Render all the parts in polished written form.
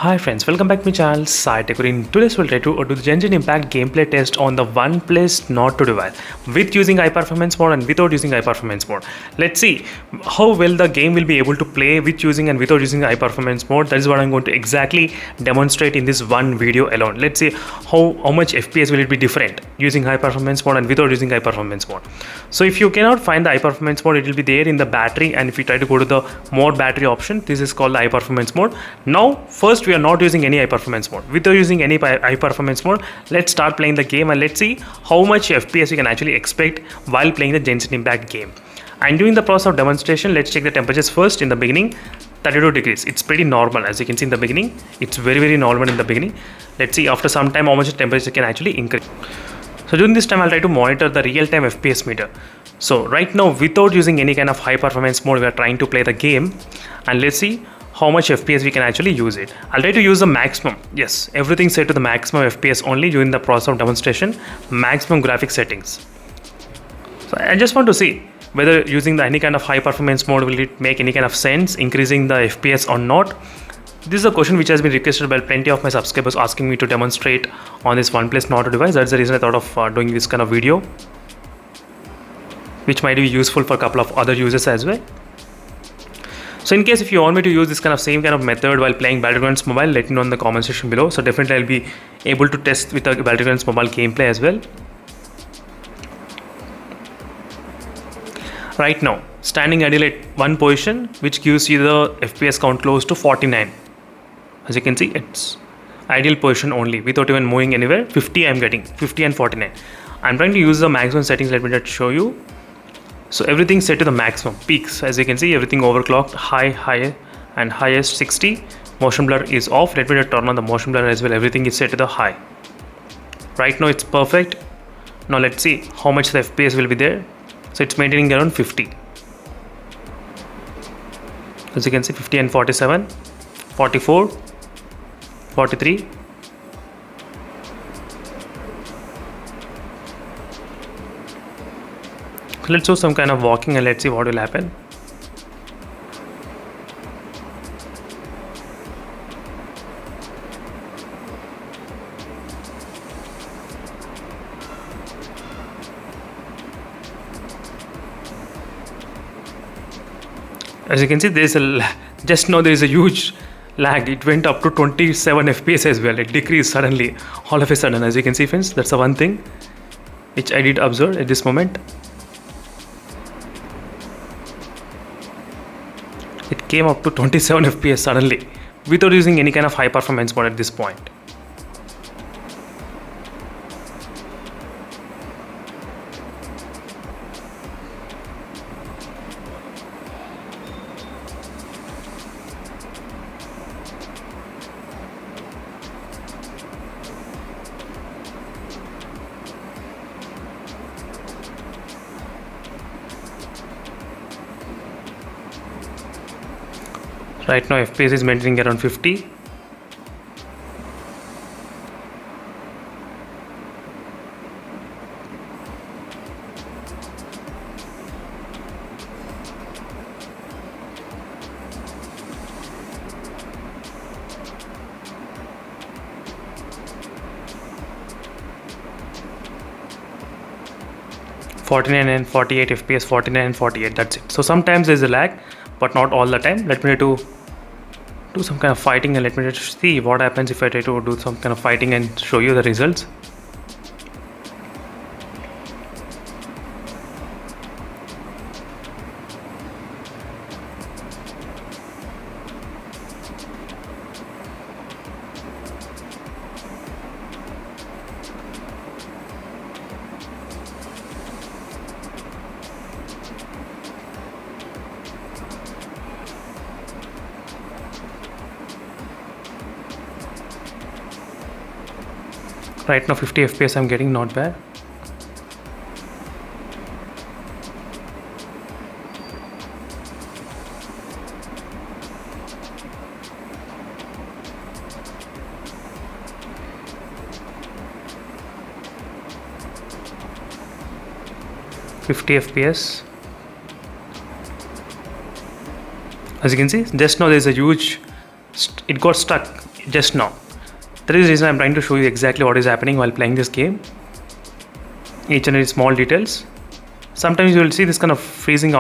Hi friends, welcome back to my channel Sai Tech. In today's we'll try to do the Genshin Impact gameplay test on the Oneplus Nord device with using high performance mode and without using high performance mode. Let's see how well the game will be able to play with using and without using high performance mode. That is what I'm going to exactly demonstrate in this one video alone. Let's see how much FPS will it be different using high performance mode and without using high performance mode. So if you cannot find the high performance mode, it will be there in the battery, and if you try to go to the more battery option, this is called the high performance mode. Now first we are not using any high performance mode. Without using any high performance mode, let's start playing the game and let's see how much FPS we can actually expect while playing the Genshin Impact game. And during the process of demonstration, let's check the temperatures first. In the beginning, 32 degrees. It's pretty normal, as you can see in the beginning. It's very normal in the beginning. Let's see after some time how much the temperature can actually increase. So during this time, I'll try to monitor the real-time FPS meter. So right now, without using any kind of high performance mode, we are trying to play the game, and let's see how much FPS we can actually use it. I'll try to use the maximum. Yes, everything set to the maximum FPS only during the process of demonstration. Maximum graphic settings. So I just want to see whether using any kind of high performance mode will it make any kind of sense, increasing the FPS or not. This is a question which has been requested by plenty of my subscribers, asking me to demonstrate on this Oneplus Nord device. That's the reason I thought of doing this kind of video, which might be useful for a couple of other users as well. So in case if you want me to use this kind of same kind of method while playing Battlegrounds Mobile, let me know in the comment section below. So definitely I'll be able to test with the Battlegrounds Mobile gameplay as well. Right now, standing idle at one position, which gives you the FPS count close to 49. As you can see, it's ideal position only without even moving anywhere. 50 I'm getting, 50 and 49. I'm trying to use the maximum settings. Let me just show you. So everything set to the maximum peaks. As you can see, everything overclocked, high and highest 60. Motion blur is off. Let me just turn on the motion blur as well. Everything is set to the high. Right now it's perfect. Now let's see how much the FPS will be there. So it's maintaining around 50. As you can see, 50 and 47, 44, 43. Let's do some kind of walking and let's see what will happen. As you can see, there is just now there is a huge lag. It went up to 27 FPS as well. It decreased suddenly, all of a sudden. As you can see, friends, that's the one thing which I did observe at this moment. It came up to 27 FPS suddenly without using any kind of high performance mode at this point. Right now FPS is maintaining around 50. (49 and 48 FPS), 49 and 48. That's it. So sometimes there's a lag, but not all the time. Let me try to do some kind of fighting and let me just see what happens if I try to do some kind of fighting and show you the results. Right now 50 FPS I'm getting, not bad. FPS. As you can see, just now there's a huge, it got stuck just now. That is the reason I'm trying to show you exactly what is happening while playing this game. Each and every small details. Sometimes you will see this kind of freezing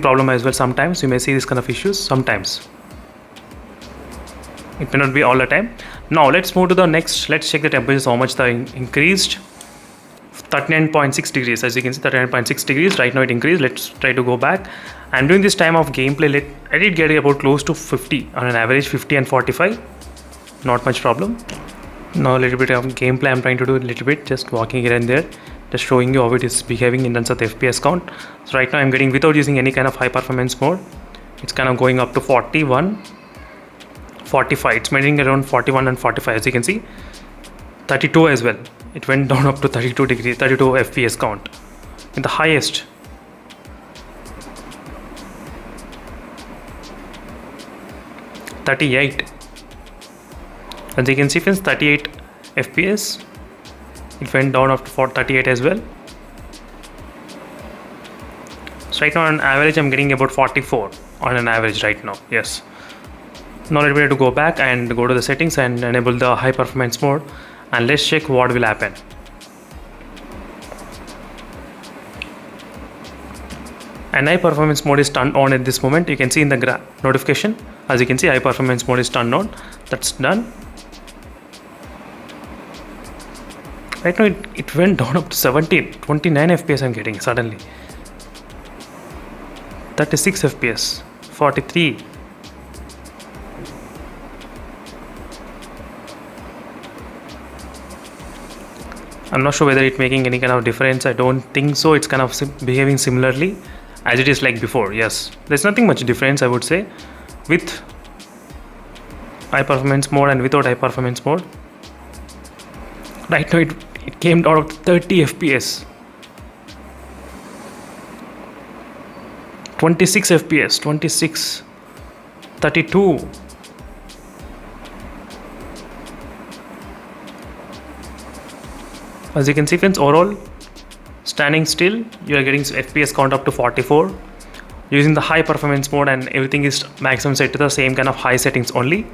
problem as well. Sometimes you may see this kind of issues. Sometimes it may not be all the time. Now let's move to the next. Let's check the temperatures, how much they increased. 39.6 degrees, as you can see, 39.6 degrees. Right now it increased. Let's try to go back. And during this time of gameplay, I did get about close to 50 on an average, 50 and 45. Not much problem. Now a little bit of gameplay I'm trying to do a little bit, just walking here and there, just showing you how it is behaving in terms of the FPS count. So right now I'm getting, without using any kind of high performance mode, it's kind of going up to 41, 45. It's maintaining around 41 and 45, as you can see. 32 as well. It went down up to 32 degrees, 32 FPS count in the highest. .38. As you can see, friends, 38 FPS. It went down up to 38 as well. So right now on average I'm getting about 44 on an average right now. Yes. Now let me to go back and go to the settings and enable the high performance mode, and let's check what will happen. And high performance mode is turned on at this moment. You can see in the notification, as you can see, high performance mode is turned on. That's done. Right now it went down up to 29 FPS I'm getting suddenly. 36 FPS, 43. I'm not sure whether it's making any kind of difference. I don't think so. It's kind of behaving similarly as it is like before. Yes, there's nothing much difference, I would say, with high performance mode and without high performance mode. Right now it came down to 30 FPS, 26 FPS, 26, 32. As you can see, friends, overall standing still, you are getting FPS count up to 44 using the high performance mode, and everything is maximum set to the same kind of high settings only.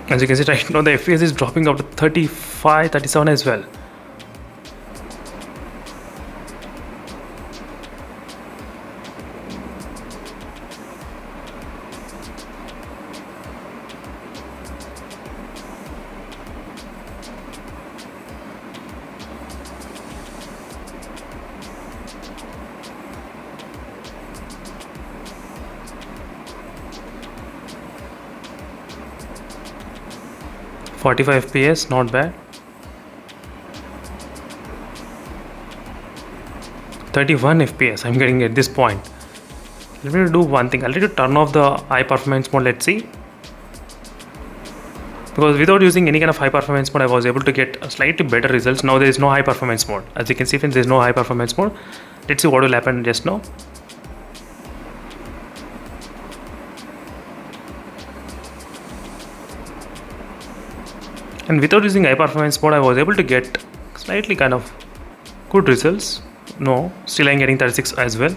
As you can see, right now the FPS is dropping up to 35, 37 as well. .45 FPS, not bad. 31 FPS I'm getting at this point. Let me do one thing. I'll try to turn off the high performance mode. Let's see, because without using any kind of high performance mode I was able to get slightly better results. Now there is no high performance mode. As you can see, friends, there is no high performance mode. Let's see what will happen just now. And without using high performance mode I was able to get slightly kind of good results. No, still I'm getting 36 as well.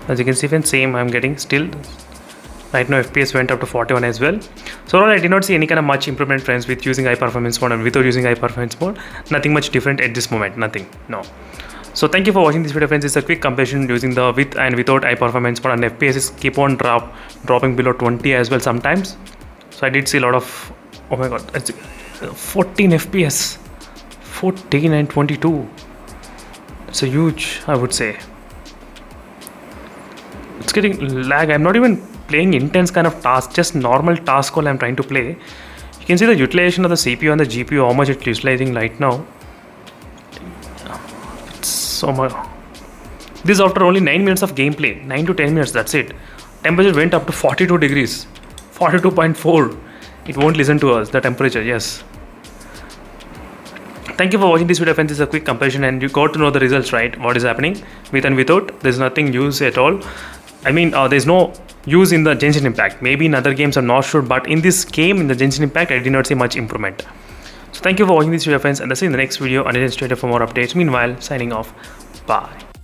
As you can see, friends, same I'm getting still. Right now FPS went up to 41 as well. So I did not see any kind of much improvement, friends, with using high performance mode and without using high performance mode. Nothing much different at this moment, nothing, no. So thank you for watching this video, friends. It's a quick comparison using the with and without high performance mode, and FPS keep on dropping below 20 as well sometimes. So I did see a lot of, oh my god, 14 FPS, 14 and 22. It's a huge, I would say. It's getting lag. I'm not even playing intense kind of task, just normal task all I'm trying to play. You can see the utilization of the CPU and the GPU, how much it's utilizing right now. It's so much. This is after only 9 minutes of gameplay, 9 to 10 minutes, that's it. Temperature went up to 42 degrees, 42.4. It won't listen to us, the temperature, yes. Thank you for watching this video, friends. This is a quick comparison and you got to know the results, right? What is happening with and without. There's nothing use at all. I mean, there's no use in the Genshin Impact. Maybe in other games I'm not sure, but in this game, in the Genshin Impact, I did not see much improvement. So thank you for watching this video, friends, and I'll see you in the next video. Until then, stay tuned for more updates. Meanwhile, signing off. Bye.